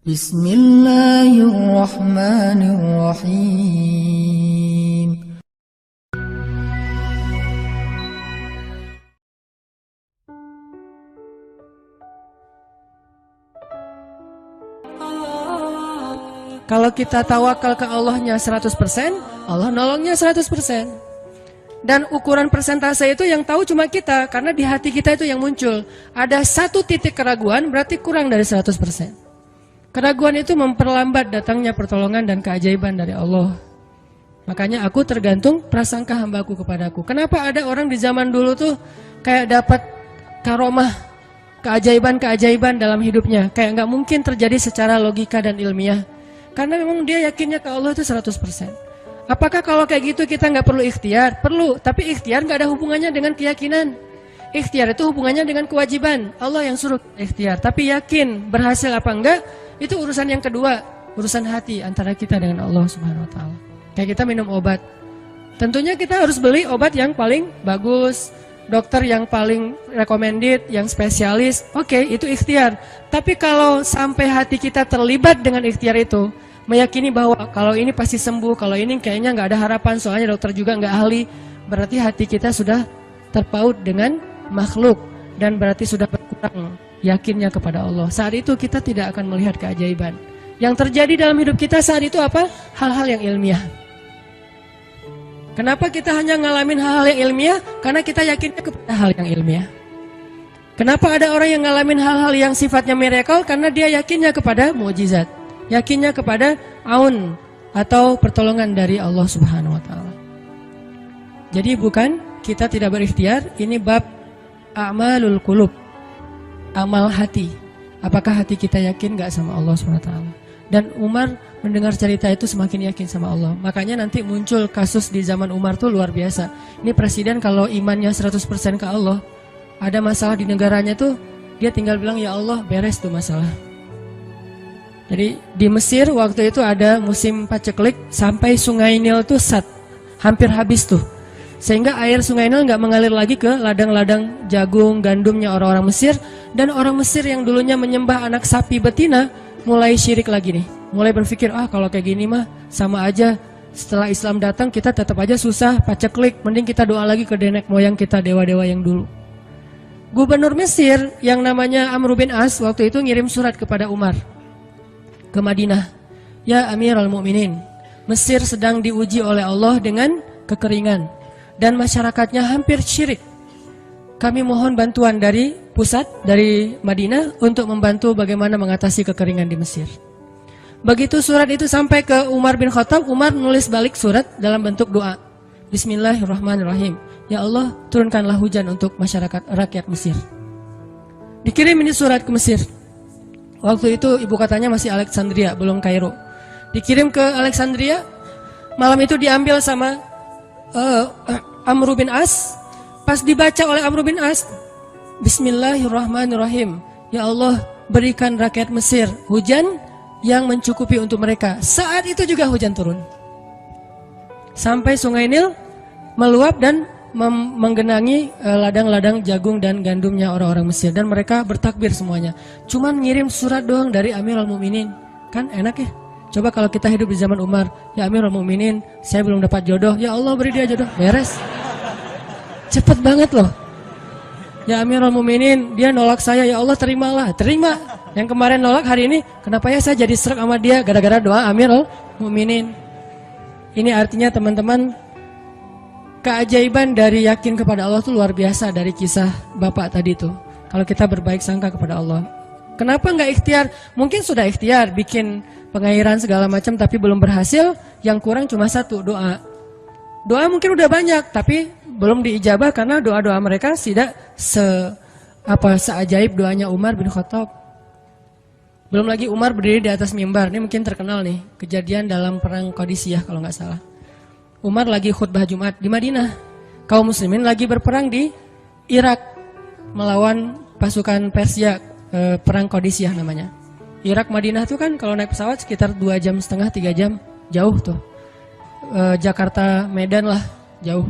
Bismillahirrahmanirrahim. Kalau kita tawakal ke Allahnya 100%, Allah nolongnya 100%. Dan ukuran persentase itu yang tahu cuma kita, karena di hati kita itu yang muncul. Ada satu titik keraguan, berarti kurang dari 100%. Keraguan itu memperlambat datangnya pertolongan dan keajaiban dari Allah. Makanya aku tergantung prasangka hambaku kepadaku. Kenapa ada orang di zaman dulu tuh kayak dapat karomah, keajaiban-keajaiban dalam hidupnya. Kayak nggak mungkin terjadi secara logika dan ilmiah. Karena memang dia yakinnya ke Allah itu 100%. Apakah kalau kayak gitu kita nggak perlu ikhtiar? Perlu, tapi ikhtiar nggak ada hubungannya dengan keyakinan. Ikhtiar itu hubungannya dengan kewajiban. Allah yang suruh ikhtiar, tapi yakin berhasil apa enggak, itu urusan yang kedua. Urusan hati antara kita dengan Allah Subhanahu wa ta'ala. Kayak kita minum obat. Tentunya kita harus beli obat yang paling bagus, dokter yang paling recommended, yang spesialis. Oke, itu ikhtiar. Tapi kalau sampai hati kita terlibat dengan ikhtiar itu, meyakini bahwa kalau ini pasti sembuh, kalau ini kayaknya nggak ada harapan, soalnya dokter juga nggak ahli, berarti hati kita sudah terpaut dengan makhluk dan berarti sudah berkurang yakinnya kepada Allah. Saat itu kita tidak akan melihat keajaiban. Yang terjadi dalam hidup kita saat itu apa? Hal-hal yang ilmiah. Kenapa kita hanya ngalamin hal-hal yang ilmiah? Karena kita yakinnya kepada hal yang ilmiah. Kenapa ada orang yang ngalamin hal-hal yang sifatnya miracle? Karena dia yakinnya kepada mukjizat. Yakinnya kepada aun atau pertolongan dari Allah Subhanahu wa ta'ala. Jadi bukan kita tidak berikhtiar, ini bab a'malul qulub, amal hati. Apakah hati kita yakin gak sama Allah Subhanahu wa ta'ala? Dan Umar mendengar cerita itu semakin yakin sama Allah. Makanya nanti muncul kasus di zaman Umar tuh luar biasa. Ini presiden kalau imannya 100% ke Allah, ada masalah di negaranya tuh, dia tinggal bilang ya Allah, beres tuh masalah. Jadi di Mesir waktu itu ada musim paceklik sampai sungai Nil tuh hampir habis tuh. Sehingga air sungai Nil nggak mengalir lagi ke ladang-ladang jagung, gandumnya orang-orang Mesir. Dan orang Mesir yang dulunya menyembah anak sapi betina mulai syirik lagi nih. Mulai berpikir, kalau kayak gini mah sama aja. Setelah Islam datang kita tetap aja susah, paceklik. Mending kita doa lagi ke nenek moyang kita, dewa-dewa yang dulu. Gubernur Mesir yang namanya Amr bin As waktu itu ngirim surat kepada Umar ke Madinah. Ya Amirul Mukminin, Mesir sedang diuji oleh Allah dengan kekeringan dan masyarakatnya hampir syirik. Kami mohon bantuan dari pusat, dari Madinah untuk membantu bagaimana mengatasi kekeringan di Mesir. Begitu surat itu sampai ke Umar bin Khattab, Umar nulis balik surat dalam bentuk doa. Bismillahirrahmanirrahim. Ya Allah, turunkanlah hujan untuk masyarakat rakyat Mesir. Dikirim ini surat ke Mesir. Waktu itu ibu katanya masih Alexandria, belum Kairo. Dikirim ke Alexandria, malam itu diambil sama Amr bin As. Pas dibaca oleh Amr bin As, Bismillahirrahmanirrahim. Ya Allah, berikan rakyat Mesir hujan yang mencukupi untuk mereka. Saat itu juga hujan turun. Sampai sungai Nil meluap dan menggenangi ladang-ladang jagung dan gandumnya orang-orang Mesir. Dan mereka bertakbir semuanya. Cuman ngirim surat doang dari Amirul Mukminin. Kan enak ya? Coba kalau kita hidup di zaman Umar. Ya Amirul Mukminin, saya belum dapat jodoh. Ya Allah, beri dia jodoh. Beres. Cepet banget loh. Ya Amirul Mukminin, dia nolak saya. Ya Allah, terimalah. Terima. Yang kemarin nolak, hari ini kenapa ya saya jadi serak sama dia? Gara-gara doa Amirul Mukminin. Ini artinya teman-teman, keajaiban dari yakin kepada Allah itu luar biasa dari kisah bapak tadi tuh. Kalau kita berbaik sangka kepada Allah. Kenapa nggak ikhtiar? Mungkin sudah ikhtiar, bikin pengairan segala macam tapi belum berhasil. Yang kurang cuma satu, doa. Doa mungkin udah banyak tapi belum diijabah karena doa-doa mereka tidak seajaib doanya Umar bin Khattab. Belum lagi Umar berdiri di atas mimbar. Ini mungkin terkenal nih, kejadian dalam perang Qadisiyah kalau nggak salah. Umar lagi khutbah Jumat di Madinah. Kaum muslimin lagi berperang di Irak melawan pasukan Persia, perang Qadisiyah namanya. Irak Madinah itu kan kalau naik pesawat sekitar 2,5 jam, 3 jam, jauh tuh. Jakarta Medan lah, jauh.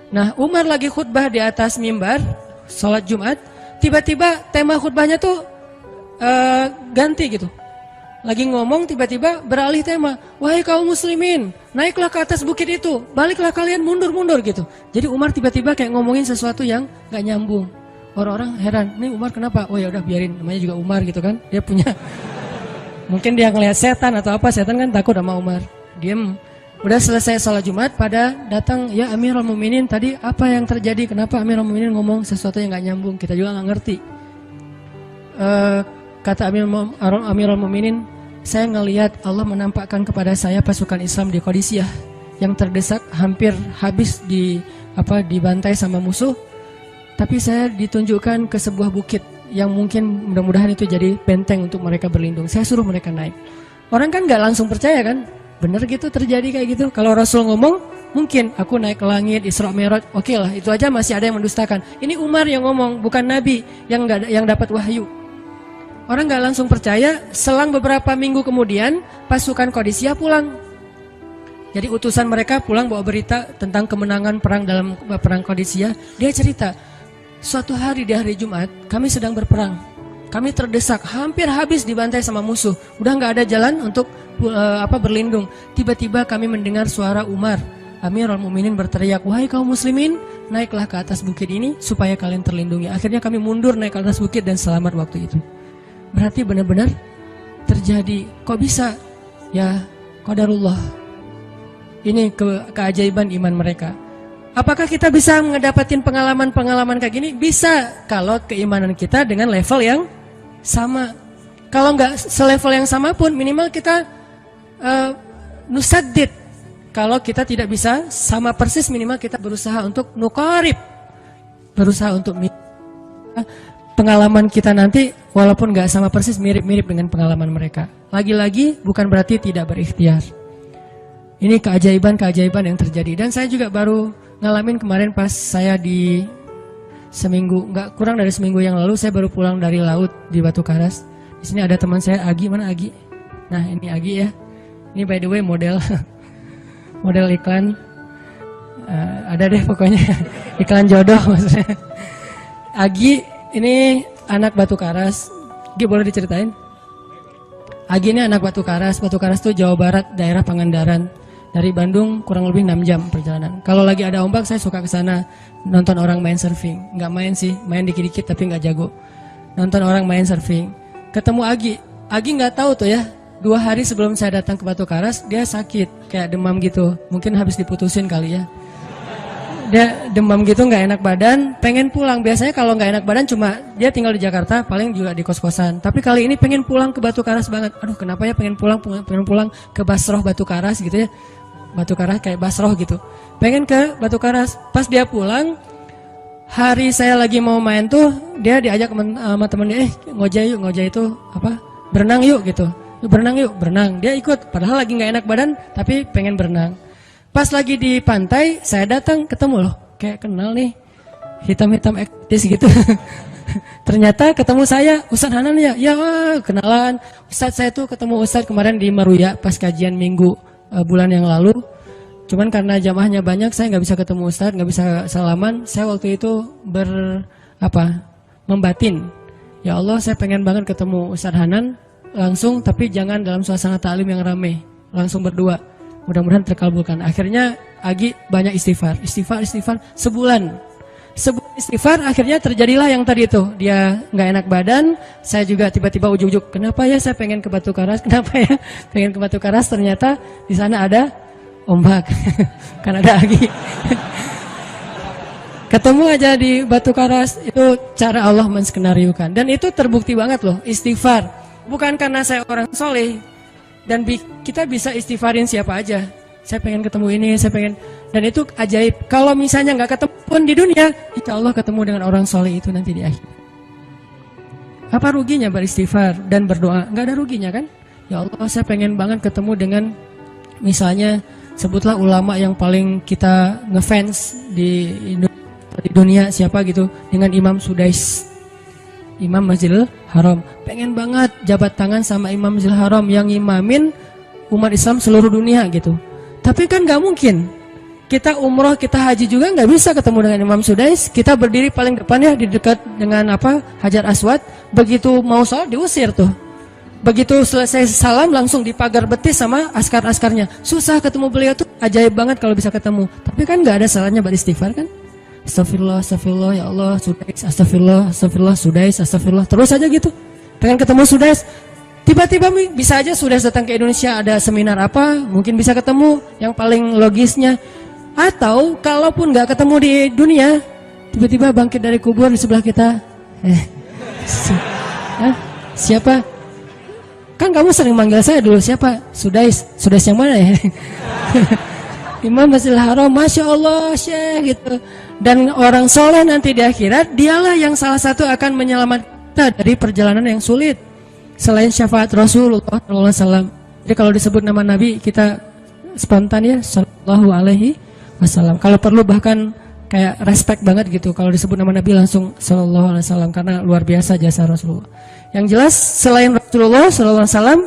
Nah, Umar lagi khutbah di atas mimbar, sholat Jumat. Tiba-tiba tema khutbahnya tuh ganti gitu. lagi ngomong tiba-tiba beralih tema. Wahai kaum muslimin, naiklah ke atas bukit itu, baliklah kalian mundur-mundur gitu. Jadi Umar tiba-tiba kayak ngomongin sesuatu yang gak nyambung. Orang-orang heran, nih Umar kenapa? Oh ya udah biarin, namanya juga Umar gitu kan. Dia punya, mungkin dia ngelihat setan atau apa, setan kan takut sama Umar. Diem. Udah selesai sholat Jumat, pada datang, ya Amirul Mukminin, tadi apa yang terjadi? Kenapa Amirul Mukminin ngomong sesuatu yang gak nyambung? Kita juga gak ngerti. Kata Amirul Mukminin, saya ngelihat Allah menampakkan kepada saya pasukan Islam di Qadisiyah yang terdesak, hampir habis dibantai sama musuh. Tapi saya ditunjukkan ke sebuah bukit yang mungkin mudah-mudahan itu jadi benteng untuk mereka berlindung. Saya suruh mereka naik. Orang kan nggak langsung percaya kan? Bener gitu terjadi kayak gitu. Kalau Rasul ngomong, mungkin aku naik ke langit, Isra Mi'raj, oke lah, itu aja masih ada yang mendustakan. Ini Umar yang ngomong, bukan Nabi yang dapat wahyu. Orang nggak langsung percaya. Selang beberapa minggu kemudian pasukan Qadisiyah pulang. Jadi utusan mereka pulang bawa berita tentang kemenangan perang dalam perang Qadisiyah. Dia cerita, suatu hari di hari Jumat kami sedang berperang. Kami terdesak, hampir habis dibantai sama musuh. Udah nggak ada jalan untuk berlindung. Tiba-tiba kami mendengar suara Umar, Amirul Mukminin berteriak, wahai kaum muslimin, naiklah ke atas bukit ini supaya kalian terlindungi. Akhirnya kami mundur naik ke atas bukit dan selamat waktu itu. Berarti benar-benar terjadi. Kok bisa? Ya, qadarullah. Ini keajaiban iman mereka. Apakah kita bisa ngedapatin pengalaman-pengalaman kayak gini? Bisa, kalau keimanan kita dengan level yang sama. Kalau nggak selevel yang sama pun, minimal kita nusaddid. Kalau kita tidak bisa sama persis, minimal kita berusaha untuk nuqarib. Berusaha untuk pengalaman kita nanti walaupun gak sama persis, mirip-mirip dengan pengalaman mereka. Lagi-lagi bukan berarti tidak berikhtiar. Ini keajaiban-keajaiban yang terjadi. Dan saya juga baru ngalamin kemarin pas saya di seminggu, gak kurang dari seminggu yang lalu, saya baru pulang dari laut di Batu Karas. Di sini ada teman saya, Agi. Mana Agi? Nah ini Agi ya. Ini by the way model model iklan. Ada deh pokoknya iklan jodoh maksudnya. Agi ini anak Batu Karas. Agi boleh diceritain? Agi ini anak Batu Karas. Batu Karas itu Jawa Barat, daerah Pangandaran. Dari Bandung kurang lebih 6 jam perjalanan. Kalau lagi ada ombak saya suka ke sana nonton orang main surfing. Nggak main sih, main dikit-dikit tapi nggak jago. Nonton orang main surfing. Ketemu Agi. Agi nggak tahu tuh ya. 2 hari sebelum saya datang ke Batu Karas dia sakit, kayak demam gitu. Mungkin habis diputusin kali ya. Dia demam gitu, nggak enak badan, pengen pulang. Biasanya kalau nggak enak badan cuma dia tinggal di Jakarta, paling juga di kos-kosan. Tapi kali ini pengen pulang ke Batu Karas banget. Aduh, kenapa ya pengen pulang ke Basroh Batu Karas gitu ya. Batu Karas kayak Basroh gitu. Pengen ke Batu Karas. Pas dia pulang, hari saya lagi mau main tuh, dia diajak sama temen dia, ngojek itu apa? Berenang yuk gitu. Berenang yuk, berenang. Dia ikut, padahal lagi nggak enak badan, tapi pengen berenang. Pas lagi di pantai, saya datang ketemu loh, kayak kenal nih, hitam-hitam ektis gitu. Ternyata ketemu saya, Ustadz Hanan ya, ya kenalan. Ustadz saya tuh ketemu Ustadz kemarin di Maruya pas kajian minggu bulan yang lalu. Cuman karena jamaahnya banyak, saya nggak bisa ketemu Ustadz, nggak bisa salaman. Saya waktu itu membatin, ya Allah saya pengen banget ketemu Ustadz Hanan langsung, tapi jangan dalam suasana ta'lim yang rame, langsung berdua. Mudah-mudahan terkabulkan. Akhirnya Agi banyak istighfar sebulan istighfar. Akhirnya terjadilah yang tadi itu, dia nggak enak badan. Saya juga tiba-tiba ujuk-ujuk, kenapa ya saya pengen ke Batu Karas, kenapa ya pengen ke Batu Karas. Ternyata di sana ada ombak. Kan ada Agi. Ketemu aja di Batu Karas. Itu cara Allah menskenariokan. Dan itu terbukti banget loh, istighfar. Bukan karena saya orang soleh. Dan kita bisa istighfarin siapa aja. Saya pengen ketemu ini, saya pengen. Dan itu ajaib. Kalau misalnya nggak ketemu pun di dunia, insya Allah ketemu dengan orang soleh itu nanti di akhir. Apa ruginya beristighfar dan berdoa? Nggak ada ruginya kan? Ya Allah, saya pengen banget ketemu dengan, misalnya, sebutlah ulama yang paling kita ngefans di dunia siapa gitu, dengan Imam Sudais. Imam Masjidil Haram. Pengen banget jabat tangan sama Imam Masjidil Haram yang imamin umat Islam seluruh dunia gitu. Tapi kan gak mungkin. Kita umroh, kita haji juga gak bisa ketemu dengan Imam Sudais. Kita berdiri paling depan ya, di dekat dengan Hajar Aswad. Begitu mau sholat diusir tuh. Begitu selesai salam langsung dipagar betis sama askar-askarnya. Susah ketemu beliau tuh, ajaib banget kalau bisa ketemu. Tapi kan nggak ada salahnya beristighfar kan? Astagfirullah, astagfirullah, ya Allah, Sudais, astagfirullah, astagfirullah, Sudais, astagfirullah. Terus aja gitu. Pengen ketemu Sudais. Tiba-tiba bisa aja Sudais datang ke Indonesia, ada seminar apa, mungkin bisa ketemu yang paling logisnya. Atau kalaupun nggak ketemu di dunia, tiba-tiba bangkit dari kubur di sebelah kita. Siapa? Kan kamu sering manggil saya dulu, siapa? Sudais. Sudais yang mana ya? Imam Masjidil Haram, Masya Allah, Syekh gitu. Dan orang soleh nanti di akhirat, dialah yang salah satu akan menyelamatkan kita dari perjalanan yang sulit. Selain syafaat Rasulullah SAW. Jadi kalau disebut nama Nabi, kita spontan ya, Sallallahu Alaihi Wasallam. Kalau perlu bahkan kayak respect banget gitu. Kalau disebut nama Nabi langsung Sallallahu Alaihi Wasallam, karena luar biasa jasa Rasulullah. Yang jelas selain Rasulullah Sallallahu Alaihi Wasallam,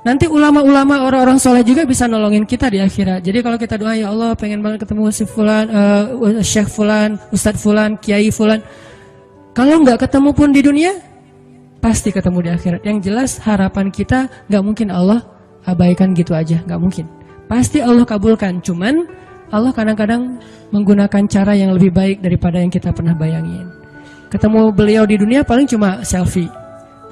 nanti ulama-ulama orang-orang soleh juga bisa nolongin kita di akhirat. Jadi kalau kita doa, ya Allah pengen banget ketemu si Fulan, Syekh Fulan, Ustadz Fulan, Kiai Fulan. Kalau nggak ketemu pun di dunia, pasti ketemu di akhirat. Yang jelas harapan kita nggak mungkin Allah abaikan gitu aja, nggak mungkin. Pasti Allah kabulkan. Cuman Allah kadang-kadang menggunakan cara yang lebih baik daripada yang kita pernah bayangin. Ketemu beliau di dunia paling cuma selfie.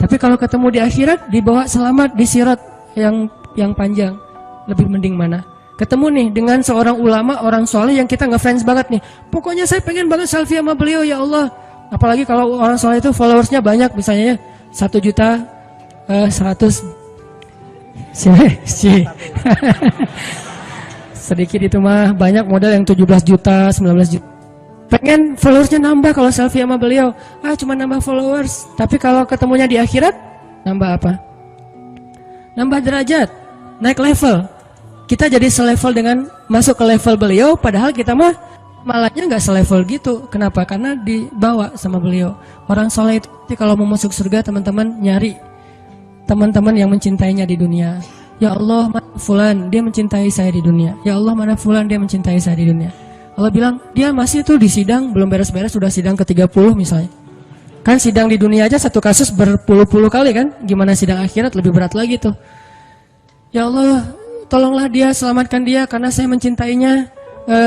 Tapi kalau ketemu di akhirat, dibawa selamat di sirat yang panjang, lebih mending mana? Ketemu nih dengan seorang ulama, orang soleh yang kita ngefans banget nih. Pokoknya saya pengen banget selfie sama beliau, ya Allah. Apalagi kalau orang soleh itu followersnya banyak, misalnya ya 1.100.000. Sedikit itu mah, banyak model yang 17 juta, 19 juta. Pengen followersnya nambah kalau selfie sama beliau. Cuma nambah followers. Tapi kalau ketemunya di akhirat, nambah apa? Nambah derajat, naik level. Kita jadi selevel dengan masuk ke level beliau, padahal kita mah malahnya nggak selevel gitu. Kenapa? Karena dibawa sama beliau. Orang soleh itu kalau mau masuk surga, teman-teman nyari teman-teman yang mencintainya di dunia. Ya Allah, mana Fulan, dia mencintai saya di dunia. Ya Allah, mana Fulan, dia mencintai saya di dunia. Allah bilang, dia masih tuh di sidang, belum beres-beres, sudah sidang ke-30 misalnya. Kan sidang di dunia aja satu kasus berpuluh-puluh kali kan. Gimana sidang akhirat, lebih berat lagi tuh. Ya Allah, tolonglah dia, selamatkan dia, karena saya mencintainya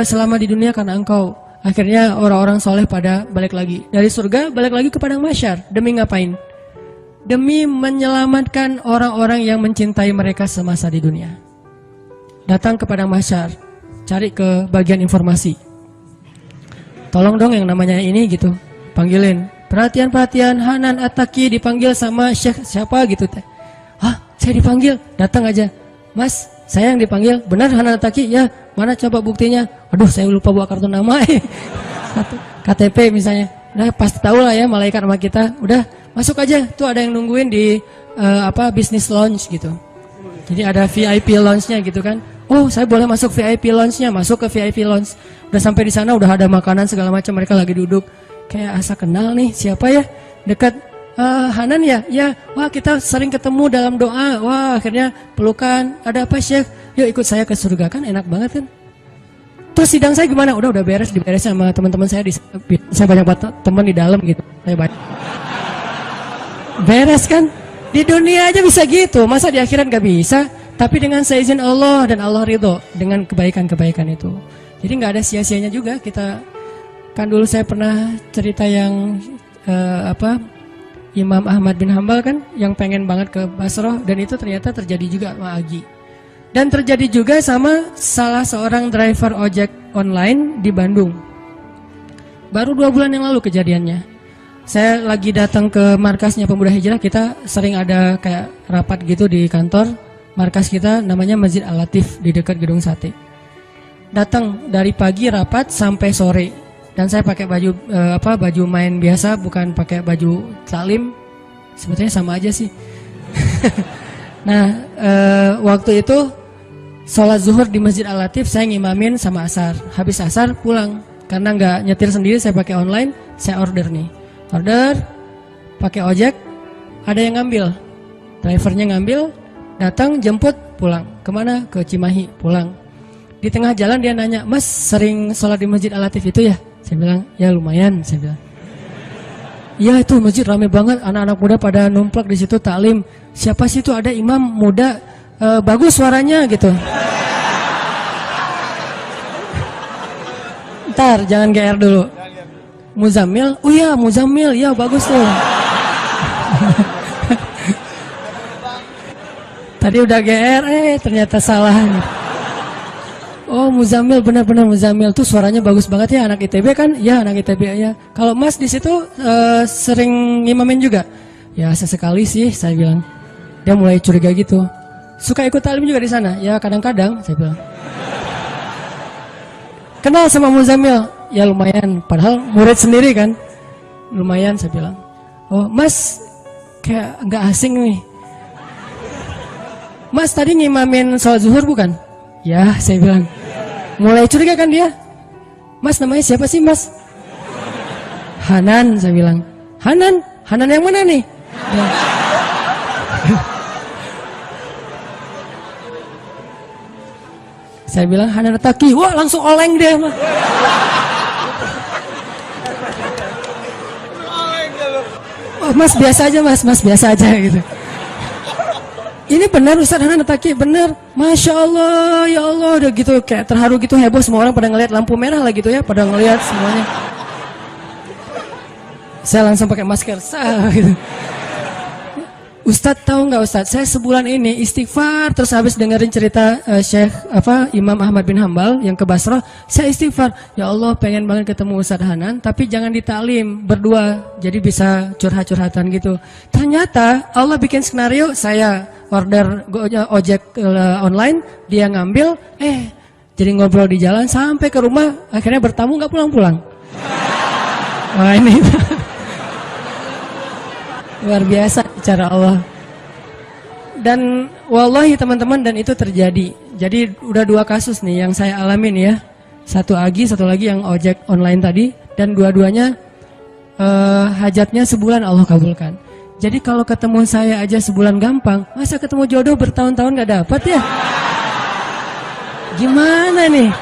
selama di dunia karena Engkau. Akhirnya orang-orang soleh pada balik lagi. Dari surga, balik lagi ke padang mahsyar. Demi ngapain? Demi menyelamatkan orang-orang yang mencintai mereka semasa di dunia. Datang ke padang mahsyar, cari ke bagian informasi. Tolong dong yang namanya ini gitu, panggilin. Perhatian, Hanan At-Taqi dipanggil sama Syekh siapa gitu teh. Saya dipanggil, datang aja. Mas, saya yang dipanggil. Benar Hanan At-Taqi? Ya, mana coba buktinya? Aduh, saya lupa bawa kartu nama. KTP misalnya. Nah, pasti tahu lah ya malaikat sama kita. Udah, masuk aja. Tuh ada yang nungguin di business lounge gitu. Jadi ada VIP lounge-nya gitu kan. Oh, saya boleh masuk VIP lounge-nya, masuk ke VIP lounge. Udah sampai di sana, udah ada makanan segala macam, mereka lagi duduk. Kayak asa kenal nih, siapa ya? Dekat, Hanan ya? Ya, wah kita sering ketemu dalam doa. Wah, akhirnya pelukan. Ada apa Syekh? Yuk ikut saya ke surga, kan enak banget kan? Terus sidang saya gimana? Udah beres, diberesin sama teman-teman saya. Saya banyak teman di dalam gitu. Saya banyak. Beres kan? Di dunia aja bisa gitu, masa di akhirat gak bisa? Tapi dengan seizin Allah dan Allah ridho dengan kebaikan-kebaikan itu. Jadi nggak ada sia-sianya juga. Kita kan dulu saya pernah cerita yang Imam Ahmad bin Hambal kan yang pengen banget ke Basrah, dan itu ternyata terjadi juga sama Agi. Dan terjadi juga sama salah seorang driver ojek online di Bandung. Baru 2 bulan yang lalu kejadiannya. Saya lagi datang ke markasnya Pemuda Hijrah, kita sering ada kayak rapat gitu di kantor. Markas kita namanya Masjid Al-Latif di dekat Gedung Sate. Datang dari pagi rapat sampai sore. Dan saya pakai baju baju main biasa, bukan pakai baju taklim. Sebetulnya sama aja sih. Nah, waktu itu sholat zuhur di Masjid Al-Latif, saya ngimamin sama asar. Habis asar pulang. Karena nggak nyetir sendiri, saya pakai online, saya order nih. Order, pakai ojek, ada yang ngambil. Drivernya ngambil, datang, jemput, pulang. Kemana? Ke Cimahi, pulang. Di tengah jalan dia nanya, Mas sering sholat di Masjid Al-Latif itu ya? Saya bilang, ya lumayan, saya bilang. Iya itu masjid rame banget, anak-anak muda pada numplak di situ taklim. Siapa sih itu, ada imam muda bagus suaranya gitu. Ntar jangan GR dulu. Muzammil, oh iya Muzammil, iya bagus tuh. Tadi udah GR, ternyata salah. Oh Muzammil, benar-benar Muzammil tuh suaranya bagus banget ya, anak ITB kan? Ya anak ITB ya. Kalau Mas di situ sering ngimamin juga? Ya sesekali sih saya bilang. Dia mulai curiga gitu. Suka ikut taklim juga di sana? Ya kadang-kadang saya bilang. Kenal sama Muzammil? Ya lumayan, padahal murid sendiri kan. Lumayan saya bilang. Oh Mas kayak nggak asing nih. Mas tadi ngimamin sholat zuhur bukan? Ya saya bilang. Mulai curiga kan dia. Mas namanya siapa sih Mas? Hanan saya bilang. Hanan? Hanan yang mana nih? Ya. Saya bilang Hanan Taki. Wah langsung oleng dia mah. Oh, Mas biasa aja Mas biasa aja gitu. Ini benar Ustaz Hanan Taki, benar. Masya Allah, ya Allah, udah gitu kayak terharu gitu, heboh, semua orang pada ngelihat lampu merah lah gitu ya, pada ngelihat semuanya. Saya langsung pakai masker, gitu. Ustadz tahu nggak Ustadz, saya sebulan ini istighfar terus habis dengerin cerita Imam Ahmad bin Hambal yang ke Basrah, saya istighfar, ya Allah pengen banget ketemu Ustadz Hanan, tapi jangan ditaklim berdua, jadi bisa curhat-curhatan gitu. Ternyata Allah bikin skenario, saya order ojek online, dia ngambil, jadi ngobrol di jalan sampai ke rumah, akhirnya bertamu nggak pulang-pulang. Wah ini luar biasa cara Allah. Dan wallahi teman-teman, dan itu terjadi. Jadi udah 2 kasus nih yang saya alamin ya. Satu Agi, satu lagi yang ojek online tadi. Dan dua-duanya hajatnya sebulan Allah kabulkan. Jadi kalau ketemu saya aja sebulan gampang, masa ketemu jodoh bertahun-tahun gak dapat ya? Gimana nih?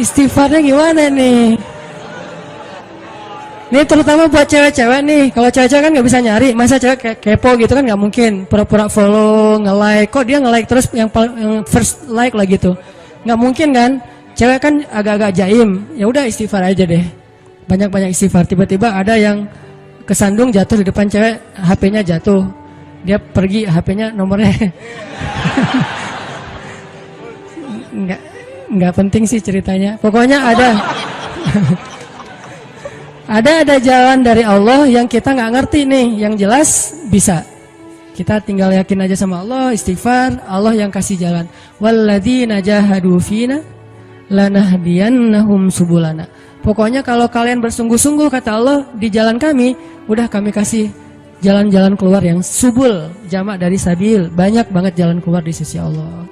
Istighfarnya gimana nih? Nih terutama buat cewek-cewek nih, kalau cewek-cewek kan nggak bisa nyari, masa cewek kepo gitu kan nggak mungkin, pura-pura follow, nge-like, kok dia nge-like terus yang first like lah gitu, nggak mungkin kan, cewek kan agak-agak jaim, ya udah istighfar aja deh, banyak-banyak istighfar. Tiba-tiba ada yang kesandung jatuh di depan cewek, HP-nya jatuh, dia pergi, HP-nya nomornya, nggak penting sih ceritanya, pokoknya ada. Ada jalan dari Allah yang kita nggak ngerti nih, yang jelas bisa. Kita tinggal yakin aja sama Allah, istighfar, Allah yang kasih jalan. Walladzina jahadu fina lanahdiyannahum subulana. Pokoknya kalau kalian bersungguh-sungguh kata Allah di jalan kami, udah kami kasih jalan-jalan keluar yang subul, jamak dari sabil, banyak banget jalan keluar di sisi Allah.